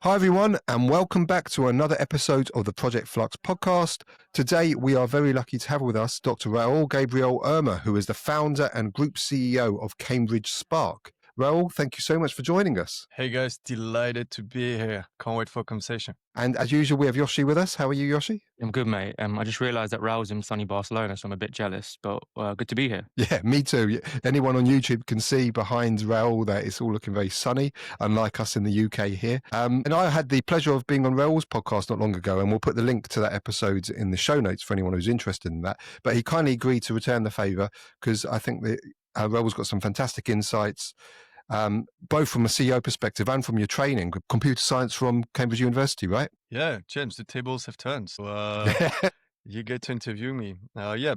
Hi, everyone, and welcome back to another episode of the Project Flux podcast. Today, we are very lucky to have with us Dr. Raoul Gabriel-urma, who is the founder and group CEO of Cambridge Spark. Raoul, thank you so much for joining us. Hey guys, delighted to be here. Can't wait for a conversation. And as usual, we have Yoshi with us. How are you, Yoshi? I'm good, mate. I just realised that Raul's in sunny Barcelona, so I'm a bit jealous, but good to be here. Yeah, me too. Anyone on YouTube can see behind Raoul that it's all looking very sunny, unlike us in the UK here. And I had the pleasure of being on Raoul's podcast not long ago, and we'll put the link to that episode in the show notes for anyone who's interested in that. But he kindly agreed to return the favour because I think that Raoul's got some fantastic insights, both from a CEO perspective and from your training, computer science from Cambridge University, right? Yeah, James, the tables have turned. So you get to interview me.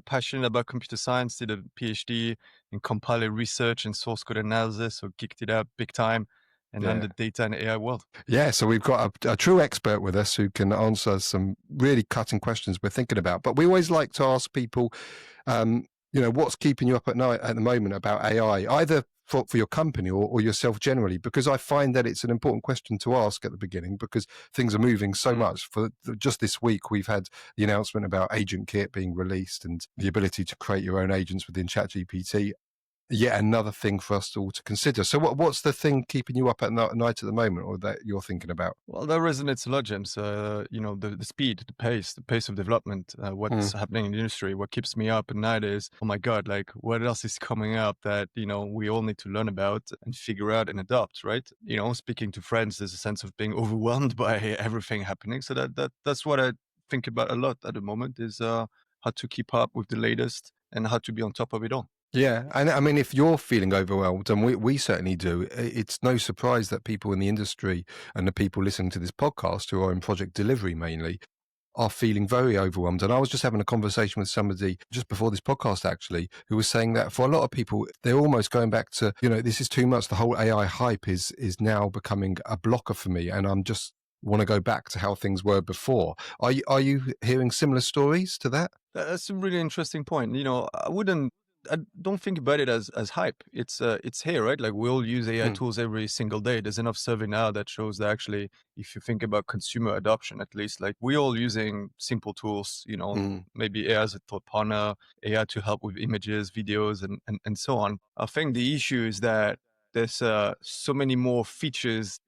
Passionate about computer science, did a PhD in compiler research and source code analysis, so geeked it up big time. And I'm the data and AI world. Yeah, so we've got a true expert with us who can answer some really cutting questions we're thinking about. But we always like to ask people, what's keeping you up at night at the moment about AI, either for your company or yourself generally, because I find that it's an important question to ask at the beginning because things are moving so much. For just this week, we've had the announcement about Agent Kit being released and the ability to create your own agents within ChatGPT. Yet another thing for us all to consider. So what's the thing keeping you up at night at the moment, or that you're thinking about? Well, that resonates a lot, James. The speed, the pace of development, what's happening in the industry. What keeps me up at night is, oh my God, like what else is coming up that, we all need to learn about and figure out and adopt, right? Speaking to friends, there's a sense of being overwhelmed by everything happening. So that's what I think about a lot at the moment is how to keep up with the latest and how to be on top of it all. Yeah. And I mean, if you're feeling overwhelmed, and we certainly do, it's no surprise that people in the industry and the people listening to this podcast who are in project delivery mainly are feeling very overwhelmed. And I was just having a conversation with somebody just before this podcast, actually, who was saying that for a lot of people, they're almost going back to, this is too much. The whole AI hype is now becoming a blocker for me. And I'm just want to go back to how things were before. Are you hearing similar stories to that? That's a really interesting point. I don't think about it as hype. It's here, right? Like we all use AI tools every single day. There's enough survey now that shows that actually, if you think about consumer adoption, at least, like we're all using simple tools, maybe AI as a thought partner, AI to help with images, videos, and so on. I think the issue is that there's so many more features,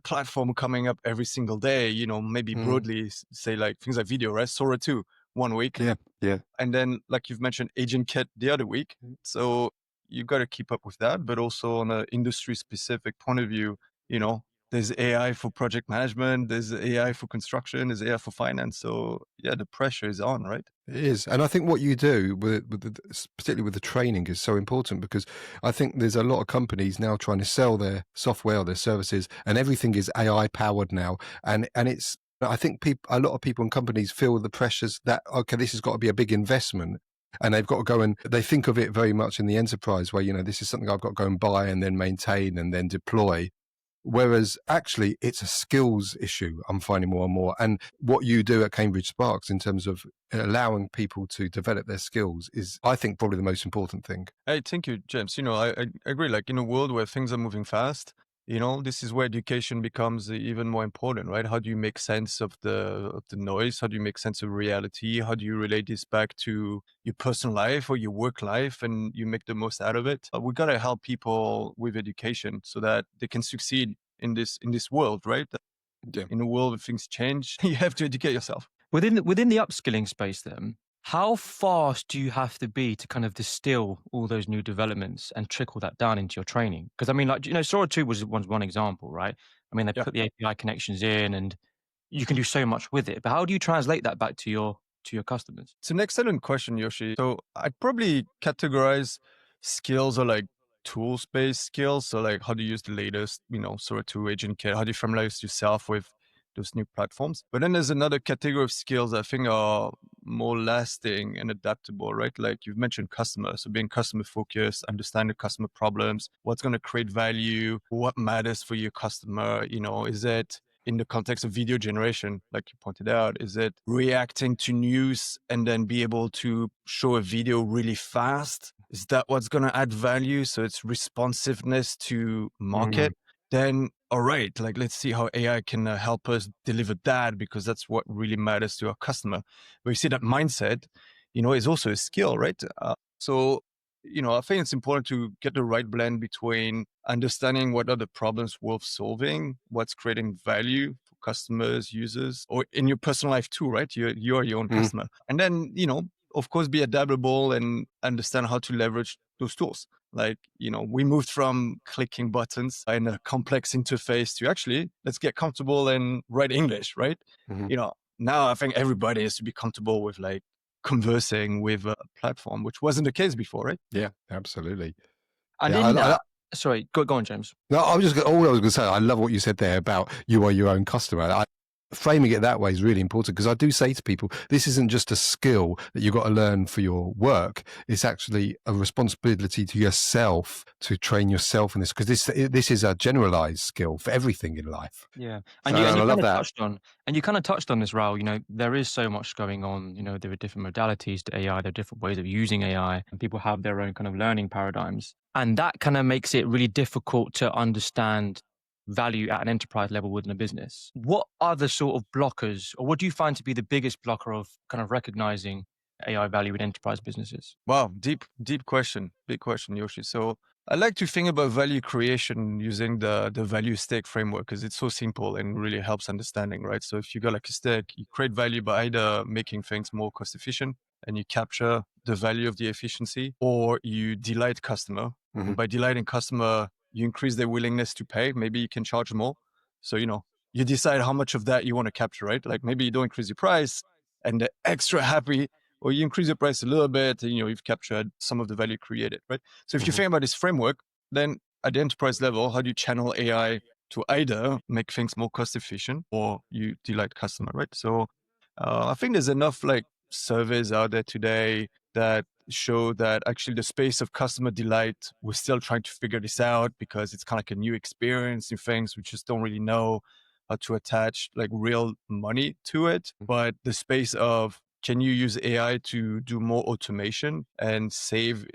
platform coming up every single day, maybe broadly say like things like video, right? Sora 2, 1 week. Yeah. And then, like you've mentioned, Agent Kit the other week. So you've got to keep up with that. But also on an industry specific point of view, there's AI for project management, there's AI for construction, there's AI for finance. So yeah, the pressure is on, right? It is. And I think what you do, particularly with the training, is so important because I think there's a lot of companies now trying to sell their software or their services, and everything is AI powered now. And it's, I think a lot of people and companies feel the pressures that, okay, this has got to be a big investment. And they've got to go and they think of it very much in the enterprise where, this is something I've got to go and buy and then maintain and then deploy. Whereas actually it's a skills issue I'm finding more and more. And what you do at Cambridge Sparks in terms of allowing people to develop their skills is, I think, probably the most important thing. Hey, thank you, James. I agree. Like in a world where things are moving fast, this is where education becomes even more important, right? How do you make sense of the noise? How do you make sense of reality? How do you relate this back to your personal life or your work life and you make the most out of it? We got to help people with education so that they can succeed in this world, right? Yeah. In a world where things change, you have to educate yourself. Within the upskilling space then, how fast do you have to be to kind of distill all those new developments and trickle that down into your training? Because I mean, like, Sora 2 was one example, right? I mean, they put the API connections in and you can do so much with it. But how do you translate that back to your customers? It's an excellent question, Yoshi. So I'd probably categorize skills or like tools-based skills. So like how do you use the latest, Sora 2 Agent Kit? How do you familiarize yourself with those new platforms? But then there's another category of skills I think are more lasting and adaptable, right? Like you've mentioned customers. So being customer focused, understand the customer problems, what's going to create value, what matters for your customer, is it in the context of video generation, like you pointed out, is it reacting to news and then be able to show a video really fast? Is that what's going to add value? So it's responsiveness to market. Then all right, like let's see how AI can help us deliver that, because that's what really matters to our customer. But you see that mindset, is also a skill, right? So, I think it's important to get the right blend between understanding what are the problems worth solving, what's creating value for customers, users, or in your personal life too, right? You're your own customer. And then, of course, be adaptable and understand how to leverage those tools. Like, we moved from clicking buttons in a complex interface to actually, let's get comfortable and write English, right? Now I think everybody has to be comfortable with like conversing with a platform, which wasn't the case before, right? Yeah, absolutely. And Yeah, in that, sorry, go on, James. No, all I was going to say, I love what you said there about you are your own customer. Framing it that way is really important, because I do say to people, this isn't just a skill that you've got to learn for your work. It's actually a responsibility to yourself to train yourself in this, because this is a generalized skill for everything in life. Yeah, So, and you I love kind of that. touched on this, Raoul. There is so much going on. There are different modalities to AI. There are different ways of using AI, and people have their own kind of learning paradigms, and that kind of makes it really difficult to understand value at an enterprise level within a business. What are the sort of blockers, or what do you find to be the biggest blocker of kind of recognizing AI value in enterprise businesses? Wow, deep question, big question, Yoshi. So I like to think about value creation using the value stake framework, because it's so simple and really helps understanding, right? So if you got like a stake, you create value by either making things more cost efficient and you capture the value of the efficiency, or you delight customer. And by delighting customer, you increase their willingness to pay. Maybe you can charge more. So, you decide how much of that you want to capture, right? Like maybe you don't increase your price and they're extra happy, or you increase your price a little bit and you've captured some of the value created, right? So if you think about this framework, then at the enterprise level, how do you channel AI to either make things more cost efficient or you delight customer, right? So I think there's enough like surveys out there today that show that actually the space of customer delight, we're still trying to figure this out, because it's kind of like a new experience, new things. We just don't really know how to attach like real money to it. But the space of, can you use AI to do more automation and save,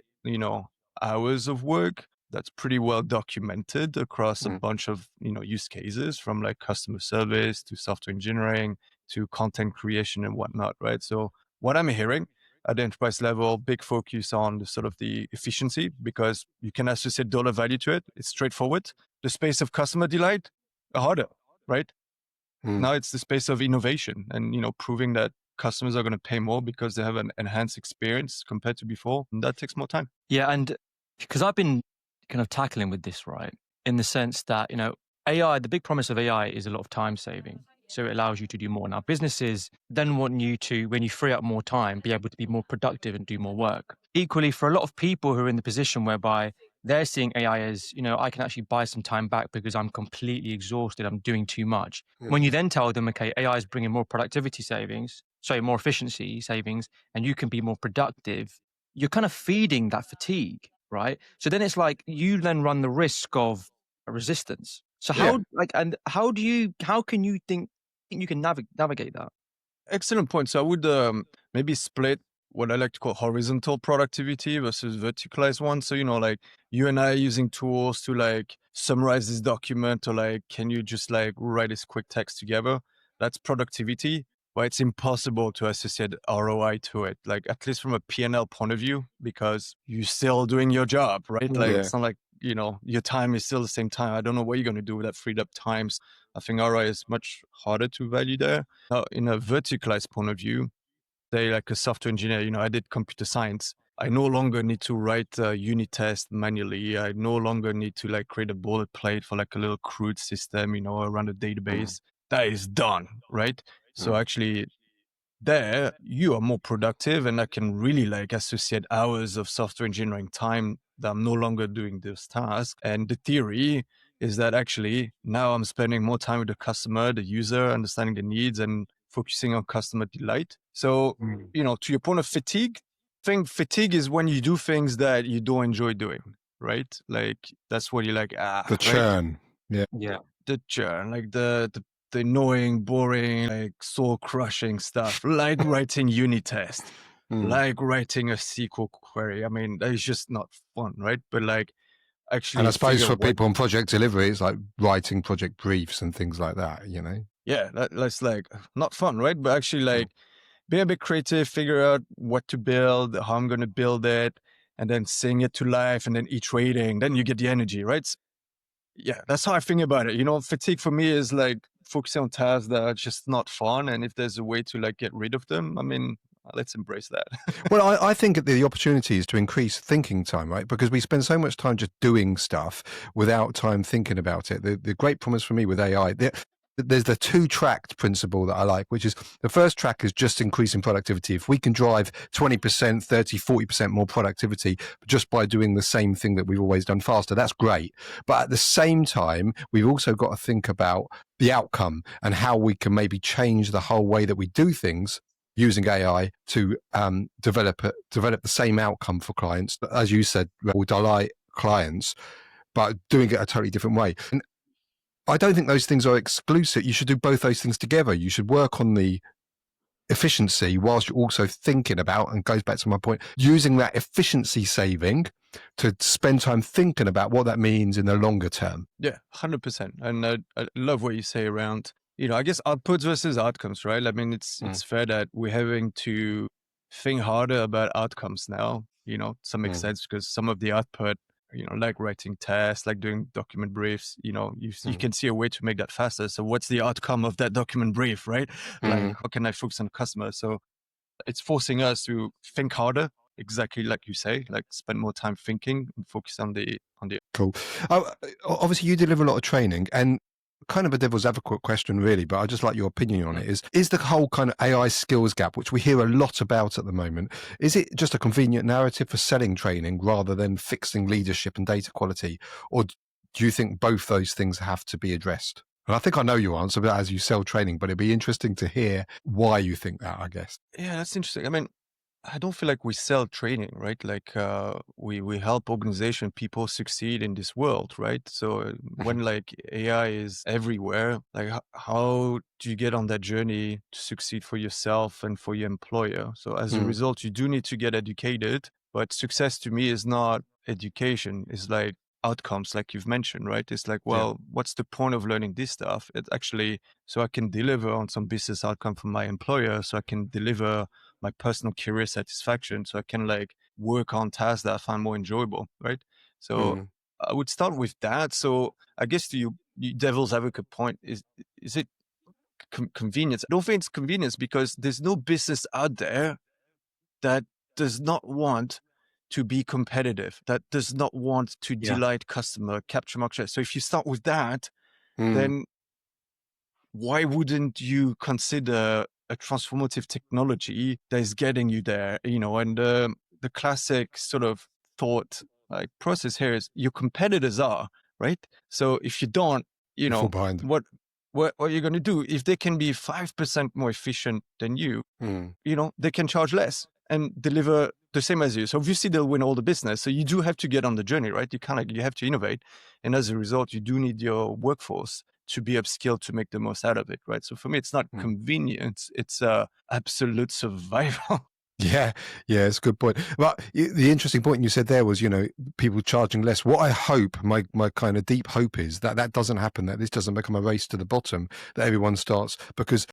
hours of work? That's pretty well documented across a bunch of, use cases, from like customer service to software engineering to content creation and whatnot, right? So what I'm hearing at the enterprise level, big focus on the sort of the efficiency, because you can associate dollar value to it. It's straightforward. The space of customer delight, harder, right? Now it's the space of innovation and, proving that customers are going to pay more because they have an enhanced experience compared to before. And that takes more time. Yeah, and because I've been kind of tackling with this, right, in the sense that, AI, the big promise of AI is a lot of time saving. So it allows you to do more. Now, businesses then want you to, when you free up more time, be able to be more productive and do more work. Equally, for a lot of people who are in the position whereby they're seeing AI as, I can actually buy some time back because I'm completely exhausted, I'm doing too much. When you then tell them, okay, AI is bringing more productivity savings, sorry, more efficiency savings, and you can be more productive, you're kind of feeding that fatigue, right? So then it's like you then run the risk of a resistance. So how can you think you can navigate that? Excellent point. So I would maybe split what I like to call horizontal productivity versus verticalized one. So, like you and I using tools to like summarize this document, or like, can you just like write this quick text together? That's productivity, but it's impossible to associate ROI to it, like at least from a P&L point of view, because you're still doing your job, right? Like it's not like, your time is still the same time. I don't know what you're going to do with that freed up times. I think ROI is much harder to value there. Now, in a verticalized point of view, say like a software engineer, I did computer science. I no longer need to write a unit test manually. I no longer need to like create a boilerplate for like a little crude system, around a database. That is done, right? So actually there you are more productive, and I can really like associate hours of software engineering time that I'm no longer doing this task. And the theory is that actually now I'm spending more time with the customer, the user, understanding the needs and focusing on customer delight. So, to your point of fatigue, I think fatigue is when you do things that you don't enjoy doing, right? Like that's what you like, The right? churn. Yeah. Yeah. The churn, like the annoying, boring, like soul crushing stuff, like writing unit test, like writing a SQL query. I mean, that is just not fun, right? But like And actually I suppose figure for what. people on project delivery, it's like writing project briefs and things like that, Yeah, that's like not fun, right? But actually Mm. like be a bit creative, figure out what to build, how I'm going to build it, and then seeing it to life and then iterating. Then you get the energy, right? Yeah, that's how I think about it. Fatigue for me is like focusing on tasks that are just not fun. And if there's a way to like get rid of them, I mean, let's embrace that. Well, I think the opportunity is to increase thinking time, right? Because we spend so much time just doing stuff without time thinking about it. The great promise for me with AI, there's the two-tracked principle that I like, which is the first track is just increasing productivity. If we can drive 20%, 30, 40% more productivity just by doing the same thing that we've always done faster, that's great. But at the same time, we've also got to think about the outcome and how we can maybe change the whole way that we do things using AI to develop the same outcome for clients. As you said, will delight clients, but doing it a totally different way. And I don't think those things are exclusive. You should do both those things together. You should work on the efficiency whilst you're also thinking about, and goes back to my point, using that efficiency saving to spend time thinking about what that means in the longer term. Yeah, 100%. And I love what you say around, I guess outputs versus outcomes, right? I mean, it's fair that we're having to think harder about outcomes now, to some extent, because some of the output, like writing tests, like doing document briefs, you can see a way to make that faster. So what's the outcome of that document brief, right? Like, how can I focus on the customer? So it's forcing us to think harder, exactly like you say, like spend more time thinking and focus on the. Cool. Obviously, you deliver a lot of training, and kind of a devil's advocate question, really, but I just like your opinion on it. Is the whole kind of AI skills gap, which we hear a lot about at the moment, is it just a convenient narrative for selling training rather than fixing leadership and data quality, or do you think both those things have to be addressed? And I think I know your answer, but as you sell training, but it'd be interesting to hear why you think that, I guess. Yeah, that's interesting. I mean, I don't feel like we sell training, right? Like we help organization people succeed in this world, right? So when like AI is everywhere, like how do you get on that journey to succeed for yourself and for your employer? So as a result, you do need to get educated, but success to me is not education. It's like outcomes, like you've mentioned, right? It's like, well, what's the point of learning this stuff? It's actually so I can deliver on some business outcome for my employer, so I can deliver my personal career satisfaction, so I can like work on tasks that I find more enjoyable, right? So I would start with that. So I guess to you devil's advocate point is it convenience? I don't think it's convenience because there's no business out there that does not want to be competitive, that does not want to delight customer, capture market share. So if you start with that, then why wouldn't you consider a transformative technology that is getting you there? And the classic sort of thought like process here is your competitors are, right? So if you don't, Fall behind. what are you going to do? If they can be 5% more efficient than you, they can charge less and deliver the same as you. So obviously they'll win all the business. So you do have to get on the journey, right? You have to innovate. And as a result, you do need your workforce to be upskilled to make the most out of it, right? So for me, it's not convenience, it's absolute survival. Yeah, it's a good point. But the interesting point you said there was, people charging less. What I hope, my kind of deep hope is that doesn't happen, that this doesn't become a race to the bottom, that everyone starts, because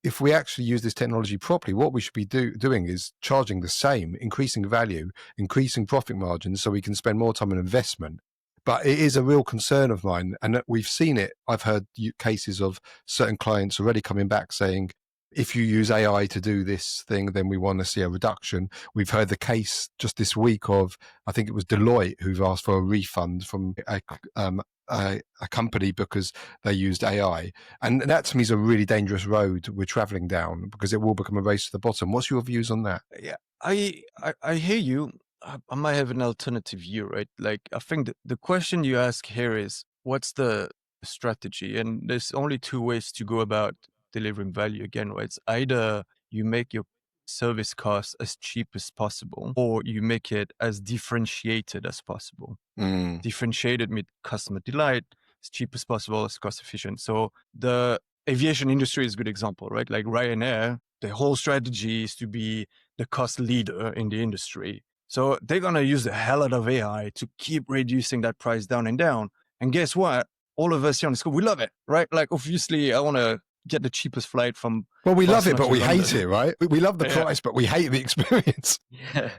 if we actually use this technology properly, what we should be doing is charging the same, increasing value, increasing profit margins so we can spend more time on investment. But it is a real concern of mine, and we've seen it. I've heard cases of certain clients already coming back saying, if you use AI to do this thing, then we want to see a reduction. We've heard the case just this week of, I think it was Deloitte, who've asked for a refund from a company because they used AI. And that to me is a really dangerous road we're traveling down, because it will become a race to the bottom. What's your views on that? Yeah, I hear you. I might have an alternative view, right? Like, I think the question you ask here is, what's the strategy? And there's only two ways to go about delivering value again, right? It's either you make your service cost as cheap as possible, or you make it as differentiated as possible. Differentiated means customer delight, as cheap as possible, as cost efficient. So the aviation industry is a good example, right? Like Ryanair, the whole strategy is to be the cost leader in the industry. So they're going to use the hell out of AI to keep reducing that price down and down. And guess what? All of us here on the school, we love it, right? Like, obviously, I want to get the cheapest flight from Well, we love it, Barcelona but to we London. hate it, right? We love the Yeah. price, but we hate the experience. Yeah.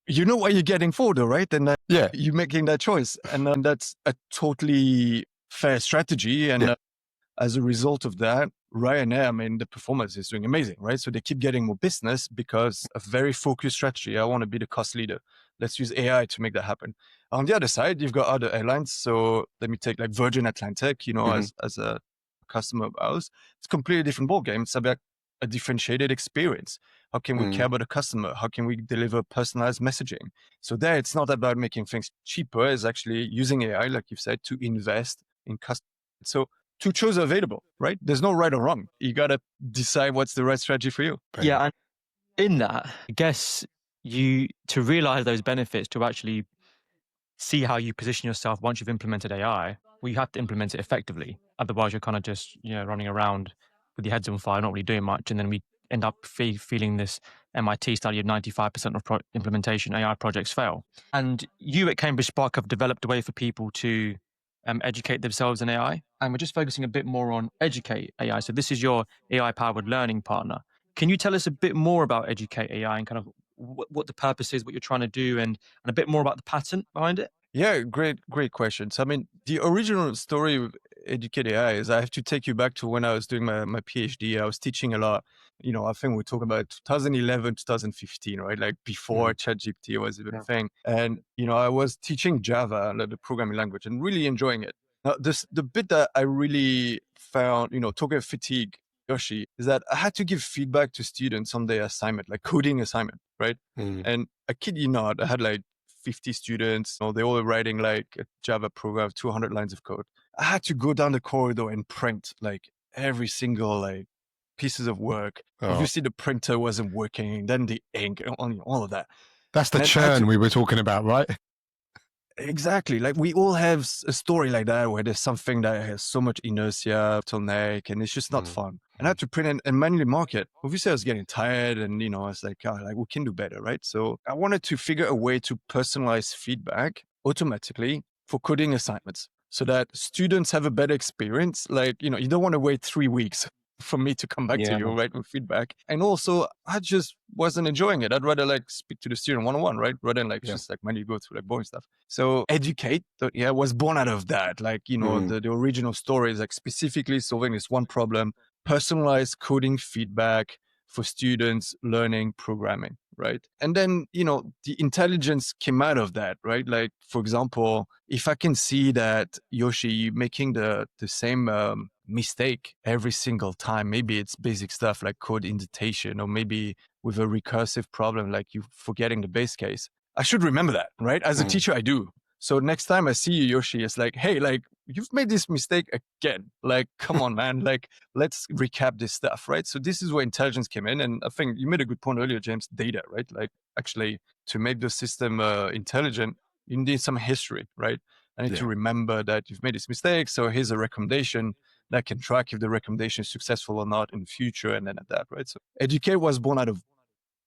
You know what you're getting for, though, right? And Yeah. you're making that choice. And that's a totally fair strategy. And Yeah. as a result of that, Ryanair, I mean, the performance is doing amazing, right? So they keep getting more business because a very focused strategy. I want to be the cost leader. Let's use AI to make that happen. On the other side, you've got other airlines. So let me take like Virgin Atlantic, you know, Mhm. as a customer of ours. It's a completely different ballgame. It's about a differentiated experience. How can we care about the customer? How can we deliver personalized messaging? So there, it's not about making things cheaper. It's actually using AI, like you've said, to invest in customers. So two choices are available, right? There's no right or wrong. You got to decide what's the right strategy for you. Yeah. And in that, I guess to realize those benefits, to actually see how you position yourself once you've implemented AI, well, you have to implement it effectively. Otherwise, you're kind of just running around with your heads on fire, not really doing much, and then we end up feeling this MIT study of 95% of implementation AI projects fail. And you at Cambridge Spark have developed a way for people to educate themselves in AI, and we're just focusing a bit more on Educate AI. So this is your AI-powered learning partner. Can you tell us a bit more about Educate AI and kind of what the purpose is, what you're trying to do, and a bit more about the patent behind it? Yeah, great questions. I mean, the original story with Educate AI is I have to take you back to when I was doing my PhD. I was teaching a lot. I think we're talking about 2011, 2015, right? Like before ChatGPT was even a thing. And, I was teaching Java, like the programming language, and really enjoying it. Now, the bit that I really found, talking of fatigue, Yoshi, is that I had to give feedback to students on their assignment, like coding assignment, right? And I kid you not, I had like 50 students, they all writing like a Java program, 200 lines of code. I had to go down the corridor and print like every single like pieces of work. Oh. Obviously the printer wasn't working, then the ink, all of that. That's the And then I had churn we were talking about, right? Exactly. Like we all have a story like that where there's something that has so much inertia, bottleneck, and it's just not fun. And I had to print and manually mark it. Obviously, I was getting tired, and I was like, we can do better, right? So I wanted to figure a way to personalize feedback automatically for coding assignments, so that students have a better experience. Like you don't want to wait 3 weeks for me to come back to you, right, with feedback. And also, I just wasn't enjoying it. I'd rather like speak to the student one-on-one, right, rather than like just like manually go through like boring stuff. So Educate, was born out of that. Like, the original story is like specifically solving this one problem, personalized coding feedback for students learning programming, right? And then, the intelligence came out of that, right? Like, for example, if I can see that, Yoshi, you're making the same mistake every single time, maybe it's basic stuff like code indentation, or maybe with a recursive problem, like you forgetting the base case. I should remember that, right? As a teacher, I do. So next time I see you, Yoshi, it's like, hey, like you've made this mistake again. Like, come on, man. Like, let's recap this stuff, right? So this is where intelligence came in. And I think you made a good point earlier, James, data, right? Like actually to make the system intelligent, you need some history, right? I need to remember that you've made this mistake. So here's a recommendation that can track if the recommendation is successful or not in the future. And then at that, right? So Educate was born out of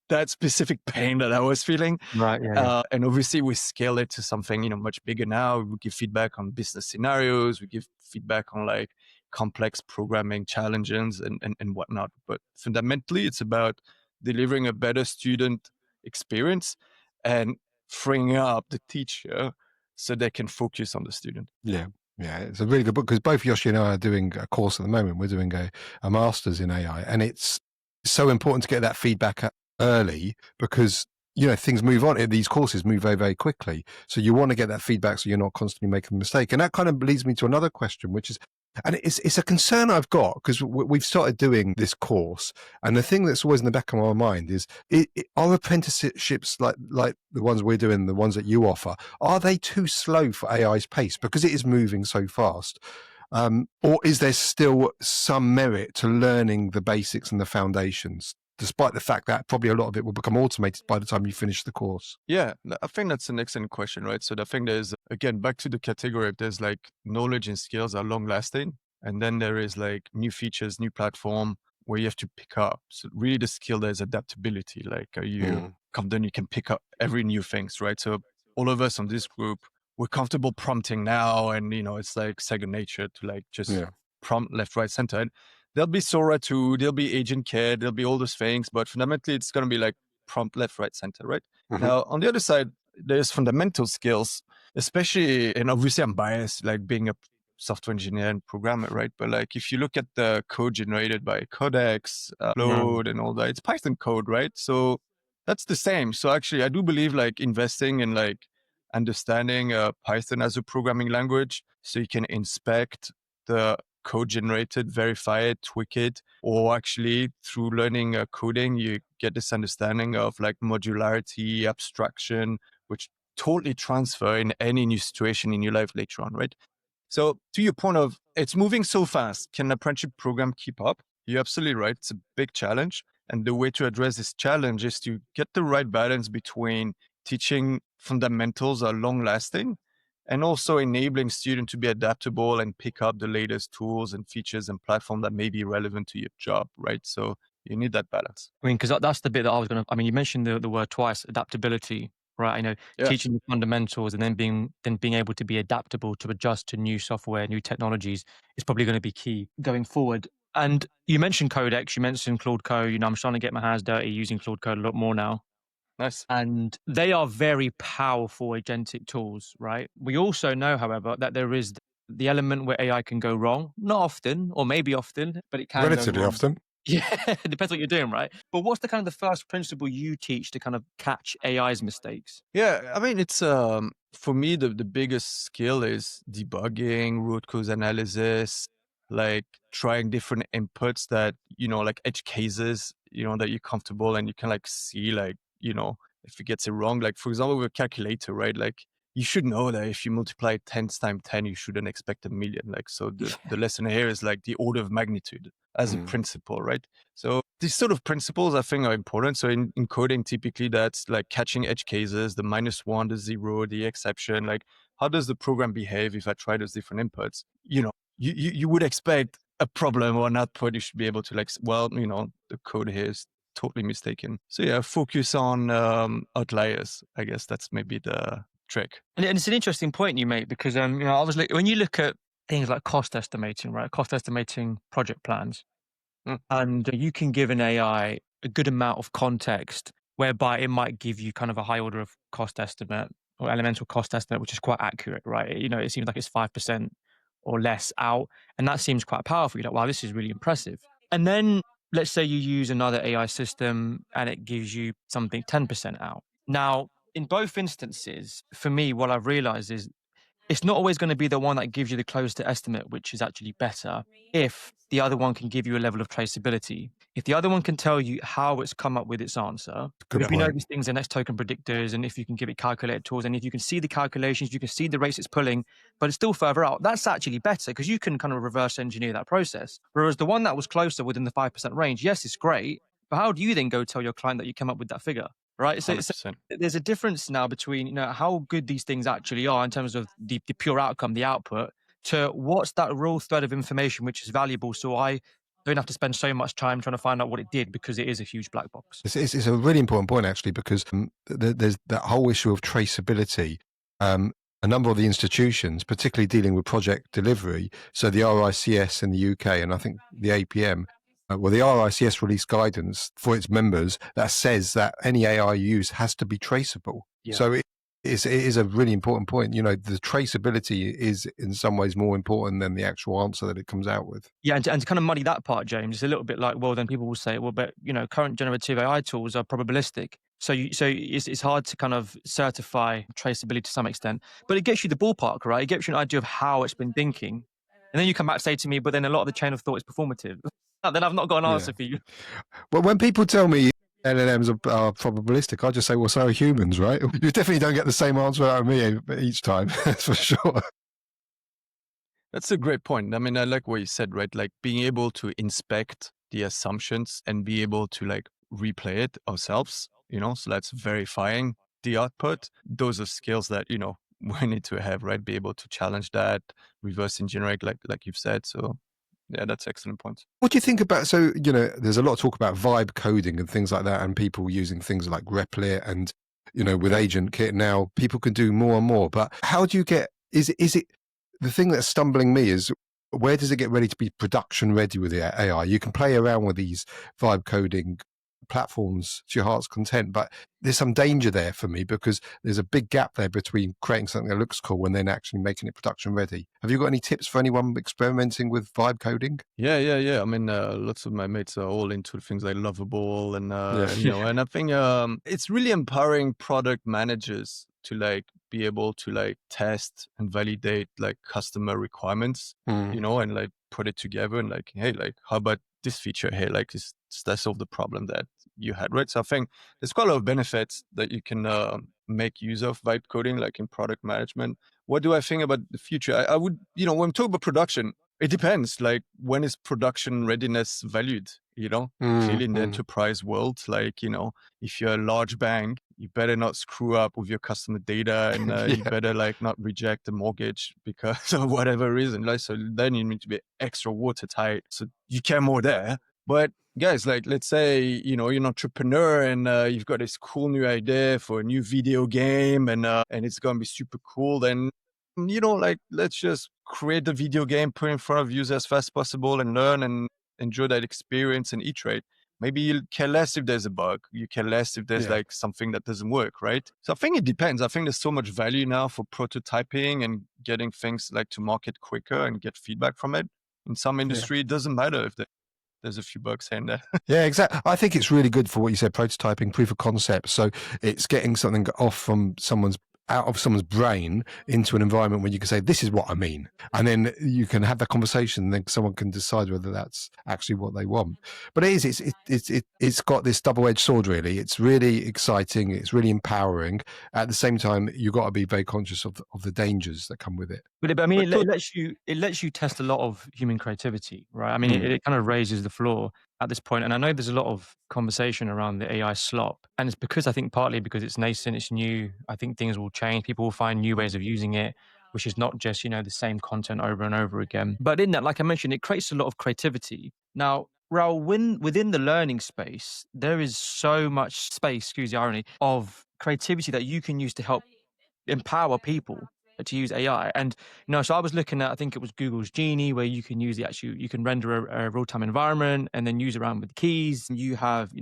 that specific pain that I was feeling. Right. Yeah. And obviously we scale it to something, much bigger now. We give feedback on business scenarios. We give feedback on like complex programming challenges and whatnot. But fundamentally, it's about delivering a better student experience and freeing up the teacher so they can focus on the student. Yeah. Yeah, it's a really good book because both Yoshi and I are doing a course at the moment. We're doing a master's in AI, and it's so important to get that feedback early because things move on. These courses move very, very quickly, so you want to get that feedback so you're not constantly making a mistake. And that kind of leads me to another question, which is, and it's a concern I've got because we've started doing this course, and the thing that's always in the back of my mind is, are apprenticeships like the ones we're doing, the ones that you offer, are they too slow for AI's pace because it is moving so fast? Or is there still some merit to learning the basics and the foundations, despite the fact that probably a lot of it will become automated by the time you finish the course? Yeah, I think that's an excellent question, right? So the thing there's, again, back to the category, there's like knowledge and skills are long lasting. And then there is like new features, new platform where you have to pick up. So really the skill there is adaptability. Like, are you confident you can pick up every new things, right? So all of us on this group, we're comfortable prompting now, and it's like second nature to like just Yeah. prompt left, right, center. And there'll be Sora too, there'll be agent care, there'll be all those things, but fundamentally it's going to be like prompt left, right, center, right? Mhm. Now, on the other side, there's fundamental skills, especially, and obviously I'm biased, like being a software engineer and programmer, right? But like if you look at the code generated by Codex, Load, and all that, it's Python code, right? So that's the same. So actually, I do believe like investing in like understanding Python as a programming language, so you can inspect the code generated, verify it, tweak it, or actually through learning coding, you get this understanding of like modularity, abstraction, which totally transfer in any new situation in your life later on, right? So to your point of it's moving so fast, can an apprenticeship program keep up? You're absolutely right. It's a big challenge. And the way to address this challenge is to get the right balance between teaching fundamentals are long lasting and also enabling students to be adaptable and pick up the latest tools and features and platform that may be relevant to your job, right? So you need that balance. I mean, because that's the bit that I was going to. I mean, you mentioned the word twice, adaptability, right? Yeah. Teaching the fundamentals and then being able to be adaptable to adjust to new software, new technologies is probably going to be key going forward. And you mentioned Codex, you mentioned Claude Code. I'm trying to get my hands dirty using Claude Code a lot more now. Nice. And they are very powerful agentic tools, right? We also know, however, that there is the element where AI can go wrong. Not often, or maybe often, but it can go Relatively wrong. often. Yeah, it depends what you're doing, right? But what's the kind of the first principle you teach to kind of catch AI's mistakes? Yeah, I mean, it's for me the biggest skill is debugging, root cause analysis, like trying different inputs that like edge cases, that you're comfortable and you can like see like if it gets it wrong. Like for example, with a calculator, right? Like you should know that if you multiply 10 times 10, you shouldn't expect a million. Like so, the lesson here is like the order of magnitude as a principle, right? So these sort of principles I think are important. So in coding, typically that's like catching edge cases, the -1, the 0, the exception. Like how does the program behave if I try those different inputs? You would expect a problem or an output. You should be able to like, well, the code here is totally mistaken. So yeah, focus on outliers. I guess that's maybe the trick. And it's an interesting point you make because, obviously, when you look at things like cost estimating, right? Cost estimating project plans, Mm. and you can give an AI a good amount of context whereby it might give you kind of a high order of cost estimate or elemental cost estimate, which is quite accurate, right? It seems like it's 5% or less out. And that seems quite powerful. You're like, wow, this is really impressive. And then let's say you use another AI system and it gives you something 10% out. Now, in both instances, for me, what I've realized is it's not always going to be the one that gives you the closest estimate, which is actually better if the other one can give you a level of traceability. If the other one can tell you how it's come up with its answer, Good if you know point. these things are next token predictors, and if you can give it calculated tools, and if you can see the calculations, you can see the rates it's pulling, but it's still further out, that's actually better because you can kind of reverse engineer that process. Whereas the one that was closer within the 5% range, yes, it's great, but how do you then go tell your client that you came up with that figure? Right. So 100%. there's a difference now between how good these things actually are in terms of the pure outcome, the output, to what's that real thread of information which is valuable. So I don't have to spend so much time trying to find out what it did because it is a huge black box. It's a really important point actually because there's that whole issue of traceability. A number of the institutions, particularly dealing with project delivery, so the RICS in the UK and I think the APM, well, the RICS released guidance for its members that says that any AI use has to be traceable. Yeah. So it is a really important point. The traceability is in some ways more important than the actual answer that it comes out with. Yeah, and to kind of muddy that part, James, it's a little bit like, well, then people will say, well, but current generative AI tools are probabilistic. So it's hard to kind of certify traceability to some extent, but it gets you the ballpark, right? It gives you an idea of how it's been thinking. And then you come back and say to me, but then a lot of the chain of thought is performative. Then I've not got an answer for you. Well, when people tell me LLMs are probabilistic, I just say, well, so are humans, right? You definitely don't get the same answer out of me each time, that's for sure. That's a great point. I mean, I like what you said, right? Like being able to inspect the assumptions and be able to like replay it ourselves, so that's verifying the output. Those are skills that, we need to have, right? Be able to challenge that, reverse engineer, like you've said. So Yeah, that's excellent point. What do you think about, so, there's a lot of talk about vibe coding and things like that, and people using things like Replit and, with Agent Kit now, people can do more and more. But how do you get, is it, the thing that's stumbling me is, where does it get ready to be production ready with the AI? You can play around with these vibe coding platforms to your heart's content, but there's some danger there for me, because there's a big gap there between creating something that looks cool and then actually making it production ready. Have you got any tips for anyone experimenting with vibe coding? Yeah. I mean, lots of my mates are all into things like Lovable and Yeah. and I think it's really empowering product managers to like be able to like test and validate like customer requirements, and like put it together and like, hey, like how about this feature here? Like, does that solve the problem that you had, right? So I think there's quite a lot of benefits that you can make use of vibe coding, like in product management. What do I think about the future? I would, when we talk about production, it depends. Like, when is production readiness valued? Clearly in the enterprise world, like, if you're a large bank, you better not screw up with your customer data, and you Yeah. better like not reject the mortgage because of whatever reason. Like, so then you need to be extra watertight. So you care more there. But guys, like, let's say, you're an entrepreneur and you've got this cool new idea for a new video game, and it's going to be super cool. Then, like, let's just create the video game, put it in front of users as fast as possible and learn and enjoy that experience and iterate. Maybe you care less if there's a bug. You care less if there's Yeah. like something that doesn't work, right? So I think it depends. I think there's so much value now for prototyping and getting things like to market quicker and get feedback from it. In some industry, it doesn't matter if there's a few bugs here and there. Yeah, exactly. I think it's really good for what you said, prototyping, proof of concept. So it's getting something out of someone's brain into an environment where you can say, this is what I mean. And then you can have that conversation, and then someone can decide whether that's actually what they want. But it's got this double-edged sword, really. It's really exciting. It's really empowering. At the same time, you've got to be very conscious of the dangers that come with it. But I mean, But it lets you test a lot of human creativity, right? I mean, it kind of raises the floor at this point. And I know there's a lot of conversation around the AI slop, and it's because I think partly because it's nascent, it's new. I think things will change. People will find new ways of using it, which is not just the same content over and over again. But in that, like I mentioned, it creates a lot of creativity. Now, Raoul, within the learning space, there is so much space, excuse the irony, of creativity that you can use to help empower people to use AI. And so I was looking at, I think it was Google's Genie, where you can use you can render a real-time environment and then use around with the keys. You have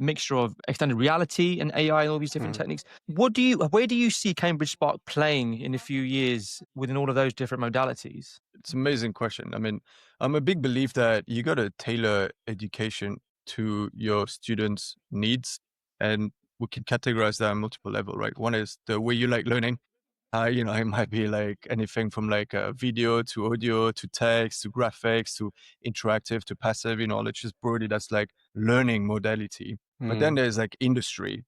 mixture of extended reality and AI and all these different techniques. Where do you see Cambridge Spark playing in a few years within all of those different modalities? it's an amazing question. I mean, I'm a big believer that you got to tailor education to your students' needs, and we can categorize that on multiple levels, right? One is the way you like learning. It might be like anything from like video to audio to text to graphics to interactive to passive. Let's just broadly, that's like learning modality. But then there's like industry.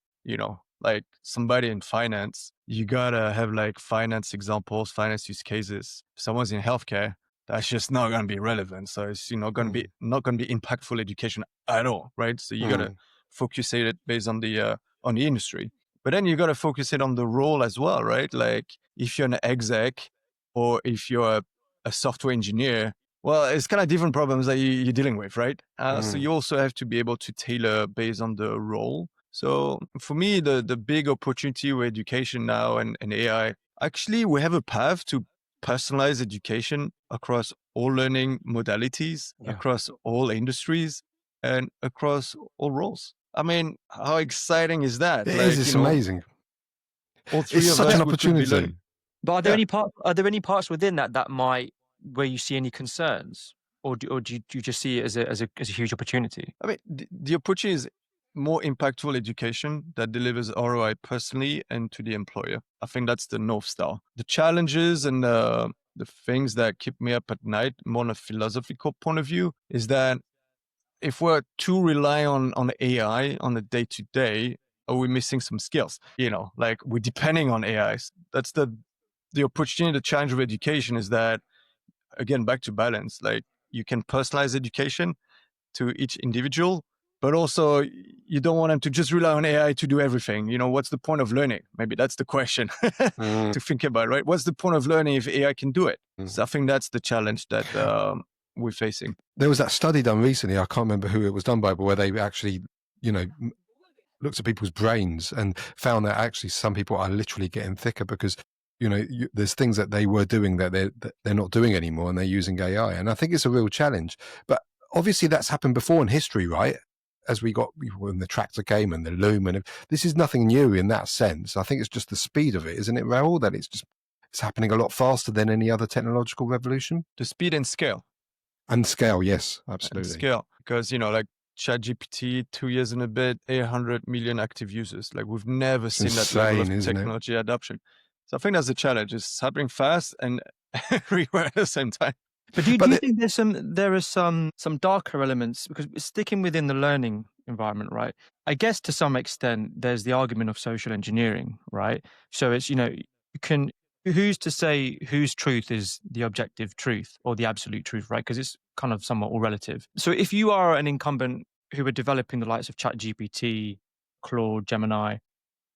Like somebody in finance, you gotta have like finance examples, finance use cases. If someone's in healthcare, that's just not gonna be relevant. So it's gonna be not gonna be impactful education at all, right? So you gotta focus it based on the industry. But then you got to focus it on the role as well, right? Like if you're an exec or if you're a software engineer, well, it's kind of different problems that you're dealing with, right? So you also have to be able to tailor based on the role. So for me, the big opportunity with education now and AI, actually, we have a path to personalize education across all learning modalities, across all industries, and across all roles. I mean, how exciting is that? It is. It's amazing. All It's three of such us an we could be opportunity. learning. But are there Yeah. any parts within that might, where you see any concerns, or do you just see it as a huge opportunity? I mean, the opportunity is more impactful education that delivers ROI personally and to the employer. I think that's the North Star. The challenges and the things that keep me up at night, more on a philosophical point of view, is that if we're too reliant on AI on a day-to-day, are we missing some skills? Like we're depending on AI. That's the opportunity, the challenge of education is that, again, back to balance. Like you can personalize education to each individual, but also you don't want them to just rely on AI to do everything. What's the point of learning? Maybe that's the question to think about, right? What's the point of learning if AI can do it? So I think that's the challenge that we're facing. There was that study done recently, I can't remember who it was done by, but where they actually, looked at people's brains and found that actually some people are literally getting thicker because there's things that they were doing that they're not doing anymore, and they're using AI. And I think it's a real challenge. But obviously that's happened before in history, right? As we got when the tractor came and the loom, and this is nothing new in that sense. I think it's just the speed of it, isn't it, Raoul? That it's happening a lot faster than any other technological revolution. The speed and scale. And scale, yes, And absolutely. scale, because like ChatGPT, 2 years and a bit, 800 million active users. Like we've never seen that level of Insane, isn't it? technology adoption. So I think that's the challenge. It's happening fast and everywhere at the same time. But do you think there are some darker elements, because we're sticking within the learning environment, right? I guess to some extent there's the argument of social engineering, right? So it's who's to say whose truth is the objective truth or the absolute truth, right? Because it's kind of somewhat all relative. So if you are an incumbent who are developing the likes of ChatGPT, Claude, Gemini,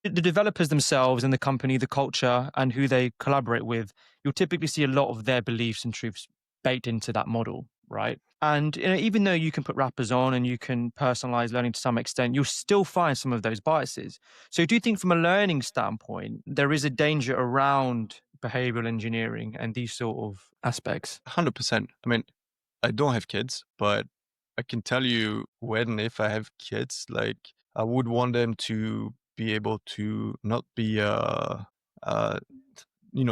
the developers themselves and the company, the culture, and who they collaborate with, you'll typically see a lot of their beliefs and truths baked into that model, right? And even though you can put wrappers on and you can personalize learning to some extent, you'll still find some of those biases. So do you think from a learning standpoint, there is a danger around behavioral engineering and these sort of aspects? 100%. I mean, I don't have kids, but I can tell you when and if I have kids, like I would want them to be able to not be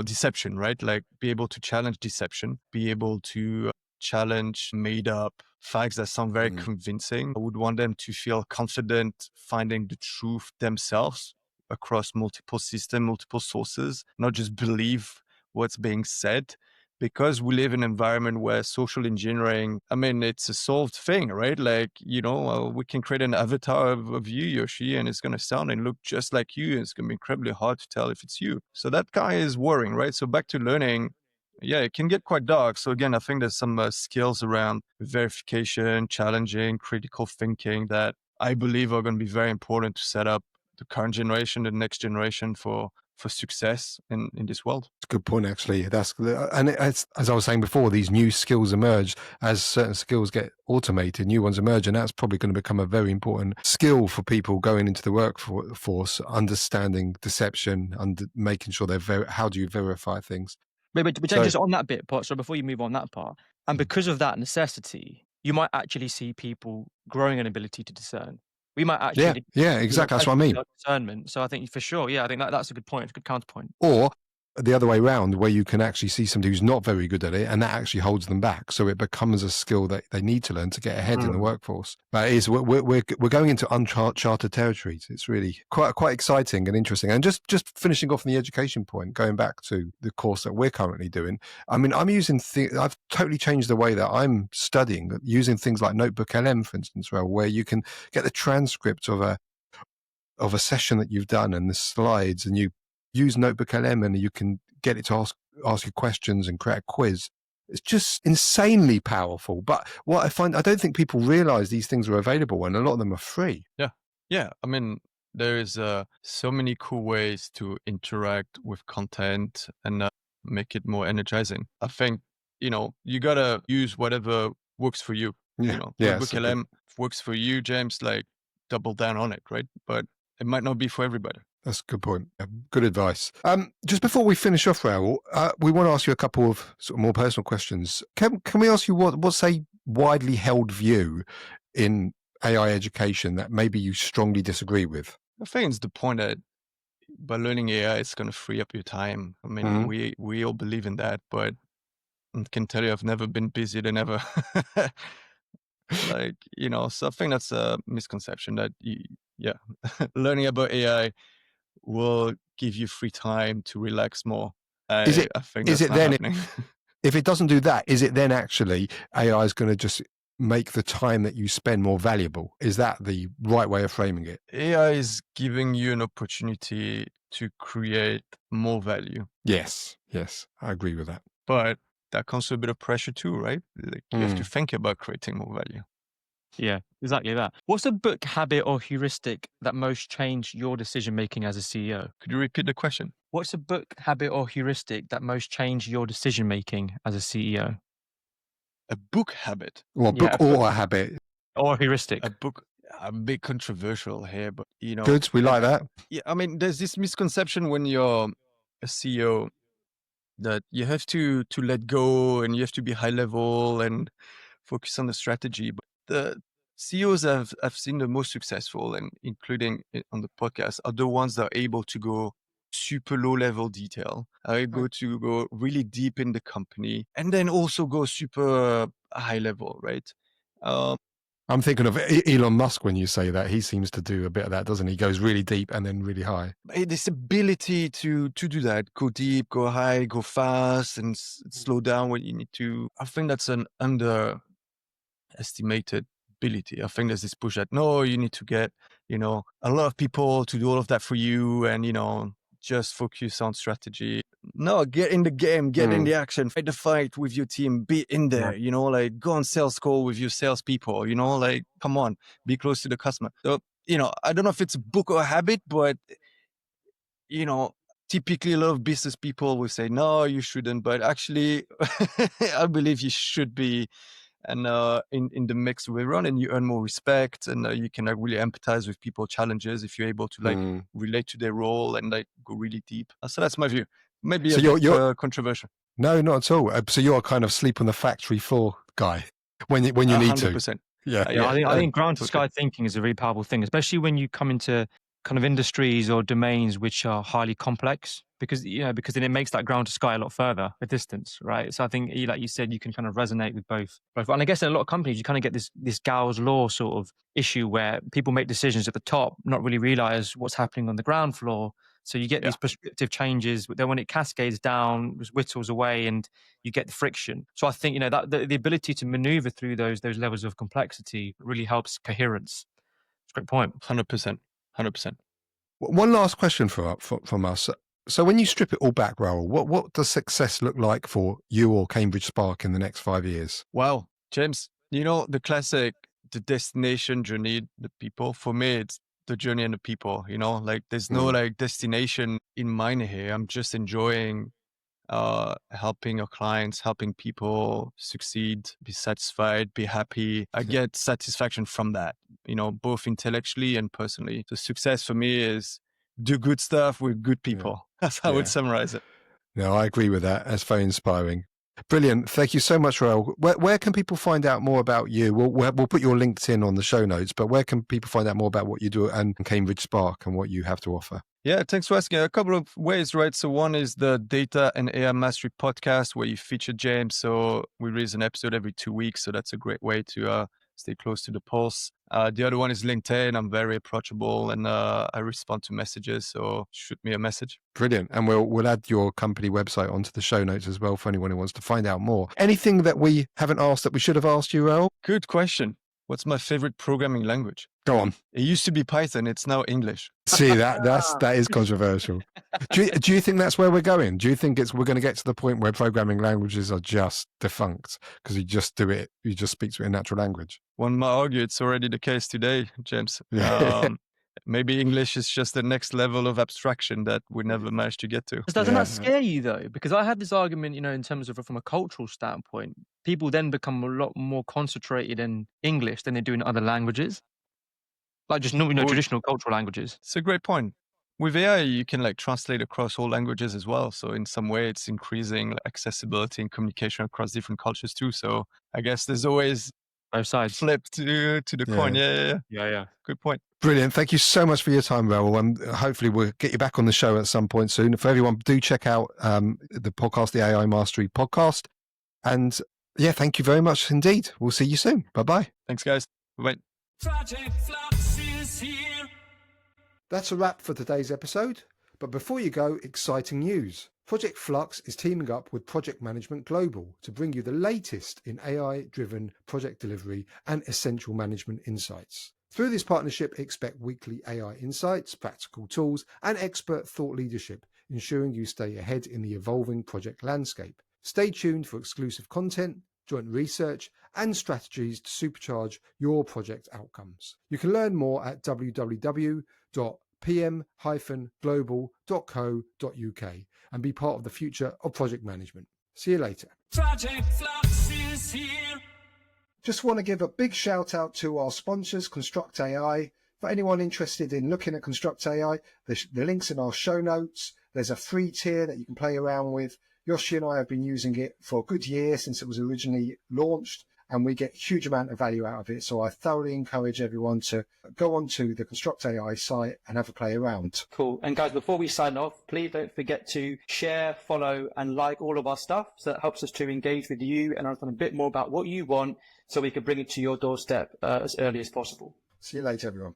deception, right? Like be able to challenge deception, be able to challenge made up facts that sound very convincing. I would want them to feel confident finding the truth themselves across multiple systems, multiple sources, not just believe what's being said. Because we live in an environment where social engineering, I mean, it's a solved thing, right? Like, we can create an avatar of you, Yoshi, and it's going to sound and look just like you. And it's going to be incredibly hard to tell if it's you. So that guy is worrying, right? So back to learning, yeah, it can get quite dark. So again, I think there's some skills around verification, challenging, critical thinking that I believe are going to be very important to set up the current generation, the next generation for success in this world. It's a good point, actually. As I was saying before, these new skills emerge as certain skills get automated, new ones emerge, and that's probably going to become a very important skill for people going into the workforce, understanding deception, making sure how do you verify things. But just on that bit part, so before you move on that part, and because of that necessity, you might actually see people growing an ability to discern. We might actually, yeah, exactly. That's what I mean. Discernment. So I think for sure, I think that's a good point. It's a good counterpoint. Or the other way around, where you can actually see somebody who's not very good at it, and that actually holds them back. So it becomes a skill that they need to learn to get ahead in the workforce. But we're going into uncharted territories. It's really quite exciting and interesting. And just finishing off on the education point, going back to the course that we're currently doing. I mean, I've totally changed the way that I'm studying, using things like Notebook LM, for instance, where you can get the transcript of a session that you've done and the slides, and you use Notebook LM and you can get it to ask you questions and create a quiz. It's just insanely powerful. But what I find, I don't think people realize these things are available, and a lot of them are free. Yeah. I mean, there is so many cool ways to interact with content and make it more energizing. I think, you got to use whatever works for you. Notebook LM works for you, James, like double down on it, right? But it might not be for everybody. That's a good point. Good advice. Just before we finish off, Raoul, we want to ask you a couple of sort of more personal questions. Can we ask you what's a widely held view in AI education that maybe you strongly disagree with? I think it's the point that by learning AI, it's going to free up your time. I mean, we all believe in that, but I can tell you I've never been busier than ever. So I think that's a misconception that, learning about AI will give you free time to relax more. I think that's not happening. If it doesn't do that, is it then actually AI is going to just make the time that you spend more valuable? Is that the right way of framing it? AI is giving you an opportunity to create more value. Yes, I agree with that. But that comes with a bit of pressure too, right? Like you have to think about creating more value. Yeah, exactly that. What's a book, habit, or heuristic that most changed your decision-making as a CEO? Could you repeat the question? What's a book, habit, or heuristic that most changed your decision-making as a CEO? a book habit. Or book or a habit. Or heuristic. A book, a bit controversial here, but Good, we like that. Yeah, I mean, there's this misconception when you're a CEO that you have to let go and you have to be high level and focus on the strategy. But the CEOs I've seen the most successful, and including on the podcast, are the ones that are able to go super low level detail, are able to go really deep in the company, and then also go super high level, right? I'm thinking of Elon Musk when you say that. He seems to do a bit of that, doesn't he? He goes really deep and then really high. This ability to do that, go deep, go high, go fast, and slow down when you need to. I think that's an underestimated ability. I think there's this push that, no, you need to get, a lot of people to do all of that for you and, just focus on strategy. No, get in the game, get in the action, fight the fight with your team, be in there, like go on sales call with your salespeople, like come on, be close to the customer. So, I don't know if it's a book or a habit, but, typically a lot of business people will say, no, you shouldn't, but actually I believe you should be. And in the mix we run, and you earn more respect, and you can really empathize with people's challenges if you're able to relate to their role and go really deep. So that's my view. Maybe So a you're bit controversial. No, not at all. So you're a kind of sleep on the factory floor guy when you need 100%. to. Yeah, I think ground to sky thinking is a really powerful thing, especially when you come into kind of industries or domains which are highly complex, because then it makes that ground to sky a lot further, a distance, right? So I think, like you said, you can kind of resonate with both. And I guess in a lot of companies, you kind of get this Gow's law sort of issue where people make decisions at the top, not really realize what's happening on the ground floor. So you get these prescriptive changes, but then when it cascades down, it whittles away, and you get the friction. So I think that the ability to maneuver through those levels of complexity really helps coherence. It's a great point. 100%. One last question from us. So when you strip it all back, Raoul, what does success look like for you or Cambridge Spark in the next 5 years? Wow, James, the classic, the destination journey, the people. For me, it's the journey and the people, there's no destination in mind here. I'm just enjoying helping our clients, helping people succeed, be satisfied, be happy. I get satisfaction from that, both intellectually and personally. So success for me is do good stuff with good people. That's how I would summarize it. No, I agree with that. That's very inspiring. Brilliant. Thank you so much, Raoul. Where can people find out more about you? We'll put your LinkedIn on the show notes, but where can people find out more about what you do and Cambridge Spark and what you have to offer? Yeah, thanks for asking. A couple of ways, right? So one is the Data and AI Mastery podcast, where you feature James. So we release an episode every 2 weeks. So that's a great way to stay close to the pulse. The other one is LinkedIn. I'm very approachable and I respond to messages. So shoot me a message. Brilliant. And we'll add your company website onto the show notes as well for anyone who wants to find out more. Anything that we haven't asked that we should have asked you, Raoul? Good question. What's my favorite programming language? Go on. It used to be Python. It's now English. See, that is controversial. Do you think that's where we're going? Do you think we're going to get to the point where programming languages are just defunct because you just do it, you just speak to it in natural language? One might argue it's already the case today, James. Maybe English is just the next level of abstraction that we never managed to get to. Doesn't that scare you though? Because I had this argument, in terms of from a cultural standpoint, people then become a lot more concentrated in English than they do in other languages, like just traditional cultural languages. It's a great point. With AI, you can translate across all languages as well. So in some way, it's increasing accessibility and communication across different cultures too. So I guess there's always both sides. Flip to the coin. Yeah. Good point. Brilliant. Thank you so much for your time, Raoul. And hopefully we'll get you back on the show at some point soon. For everyone, do check out the podcast, the AI Mastery podcast. And thank you very much indeed. We'll see you soon. Bye-bye. Thanks, guys. Bye-bye. Project Flux is here. That's a wrap for today's episode. But before you go, exciting news. Project Flux is teaming up with Project Management Global to bring you the latest in AI-driven project delivery and essential management insights. Through this partnership, expect weekly AI insights, practical tools, and expert thought leadership, ensuring you stay ahead in the evolving project landscape. Stay tuned for exclusive content, joint research, and strategies to supercharge your project outcomes. You can learn more at www.pm-global.co.uk and be part of the future of project management. See you later. Project Flux is is here. Just want to give a big shout out to our sponsors, Construct AI. For anyone interested in looking at Construct AI, the link's in our show notes. There's a free tier that you can play around with. Yoshi and I have been using it for a good year since it was originally launched, and we get a huge amount of value out of it. So I thoroughly encourage everyone to go onto the Construct AI site and have a play around. Cool. And guys, before we sign off, please don't forget to share, follow, and like all of our stuff. So that helps us to engage with you and understand a bit more about what you want so we can bring it to your doorstep as early as possible. See you later, everyone.